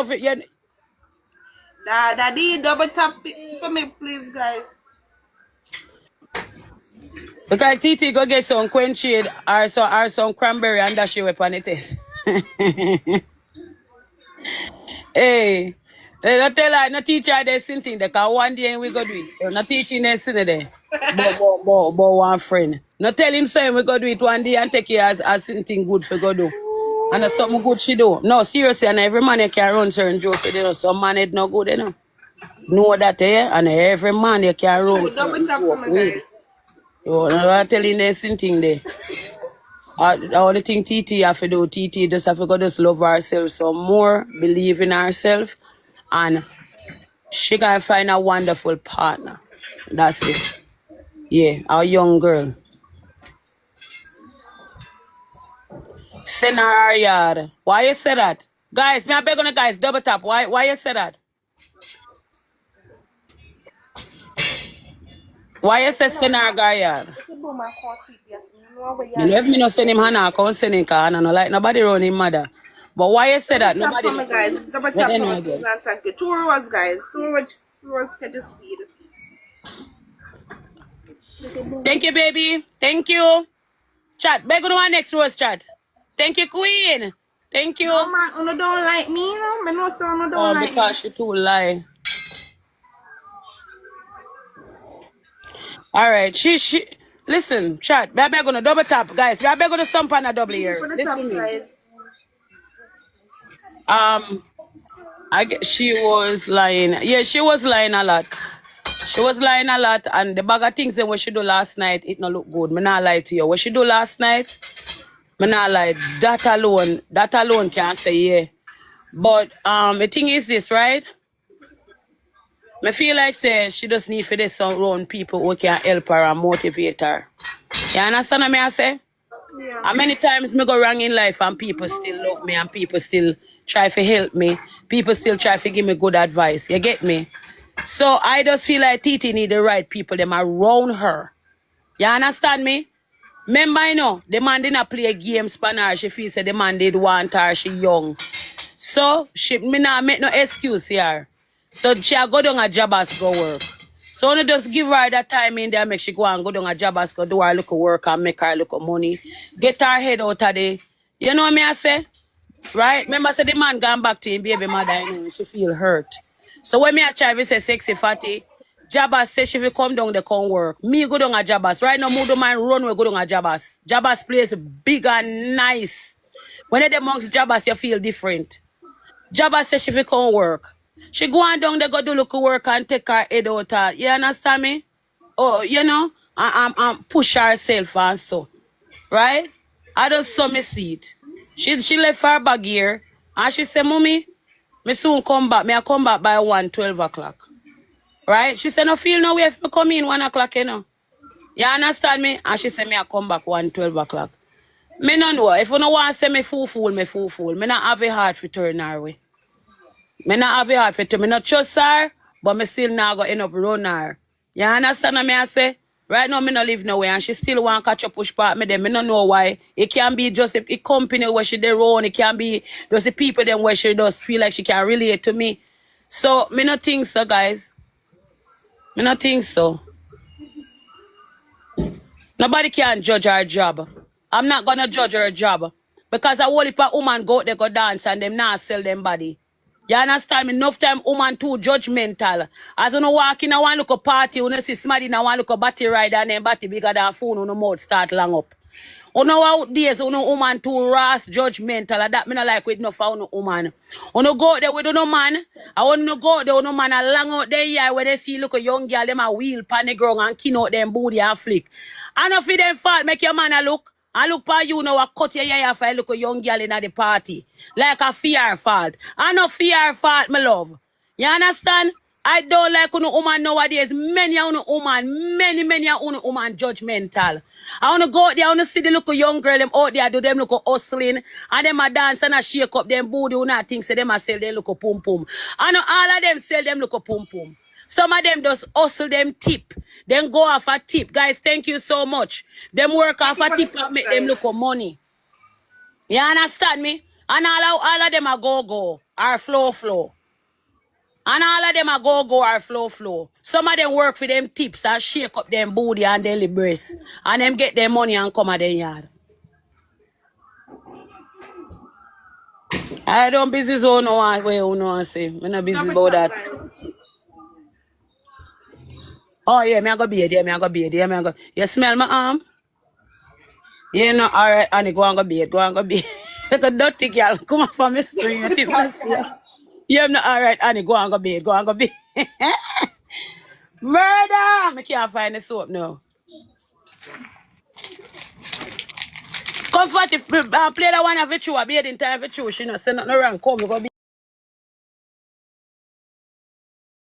know if it. Daddy, double tap for me, please, guys. Because TT go get some quenchade or some cranberry and dash you upon it is. Hey. Not tell her, not teach her this thing. They can one day we go do it. Not teaching this thing there. But one friend. Not tell him saying we go do it one day and take it as something good for go do. And that's something good she do. No, seriously, and every man can run certain joke. You know, some man it no good, you know that, eh? And every man you can run. So, double tap for me, guys. You know, I'm telling this thing there. The only thing TT have to do, TT just have to go just love herself some more, believe in herself, and she can find a wonderful partner. That's it. Yeah, our young girl. Send her yard. Why you say that? Guys, me I beg on the guys, double tap. Why you say that? Why you say send her yard? You know, if me not send him Hannah, I can't send him because I don't like nobody around him mother. But why you say that? Nobody. Double tap for me, guys. Double tap for me, please, and thank you. 2 hours, guys. 2 hours steady speed. Thank you, baby. Thank you. Chat. Beg on one next rose chat. Thank you, Queen. Thank you. No, man, you don't like me, you know? I know so you don't like because she too lie. All right. She listen, chat. We are gonna double tap, guys. We are gonna stump on a double here. for the Listen taps, me. guys. She was lying. Yeah, she was lying a lot. She was lying a lot, and the bag of things that what she do last night, it not look good. Me not lie to you. What she do last night, me not lie. That alone can't say yeah. But the thing is this, right? I feel like say she just need for this around people who can help her and motivate her. You understand what I say? Yeah. How many times me go wrong in life and people still love me and people still try to help me. People still try to give me good advice. You get me? So I just feel like Titi need the right people them around her. You understand me? Remember, you know, the man didn't play games for her. She feels that the man did want her. She young. So me not make no excuse here. So she go down a job as go work. So only just give her that time in there, make she go and go down a job as go do her look work and make her look money. Get her head out of there. You know what I say? Right? Remember, say the man gone back to him baby mother, you know, she feel hurt. So when me a try to say sexy fatty, Jabas say she will come down, they come work. Me go down a Jabas. Right now, me do mind run, we go down a Jabas. Jabas place big and nice. When they amongst Jabas, you feel different. Jabas say she will come work. She go on down, they go do look work and take her head out. You understand me? Oh, you know, and push herself and so. Right? I just saw me see it. She left her bag here and she said, Mommy, me soon come back. I come back by 12 o'clock. Right? She said, no feel no way if me come in 1 o'clock, you know. You understand me? And she said, me I come back 12 o'clock. Me no know. If you don't want to say me fool, me fool. Me not have a heart for turn her way. Me not have a heart for turn. Me not trust her, but me still not go end up run her. You understand what I say? Right now, me not live nowhere, and she still want to catch up push part me them. Me don't know why. It can be just a company where she there own. It can be just the people them where she does feel like she can relate to me. So, me not think so, guys. Me not think so. Nobody can judge her job. I'm not gonna judge her job. Because a whole heap of woman go out there go dance and them not sell them body. You understand me? Enough time woman too judgmental. As you know walk in a one look a party, you know see somebody in a one look a battery rider and then battery bigger than phone on the mouth start long up. You know out days, you know woman too rash, judgmental. And that me not like with no for no woman. You know go out there with no man. I want to go out there with no man and long out there yeah, when they see look a young girl, them a wheel pan the ground and kin out them booty and flick. And if them fault, make your man a look. And look for you now, cut your hair for look a young girl in the party. Like a fear fault. I no fear fault, my love. You understand? I don't like no woman nowadays. Many woman, many woman judgmental. I want to go out there, I want to see the little young girl them out there, do them look hustling, and them a dance and a shake up them booty, you know, think say them a sell them look pum pum. I know all of them sell them look pum pum. Some of them just hustle them tip. Then go off a tip. Guys, thank you so much. Them work off a tip and make them look for money. You understand me? And all of them are go. or flow. And all of them are go or flow. Some of them work for them tips and shake up them booty and their breasts. And them get their money and come at their yard. I don't business on no one way you know say. I'm not business about that. Oh yeah, me I go be there, You smell my arm? You know, alright, Annie, go and go be. Like a dirty girl, come up from the street. Yeah, I'm not alright, Annie, go and go be. Murder! I can't find the soap now. Comfort, play that one of it, you a bathing time for you. She not say nothing wrong. Come, you go be.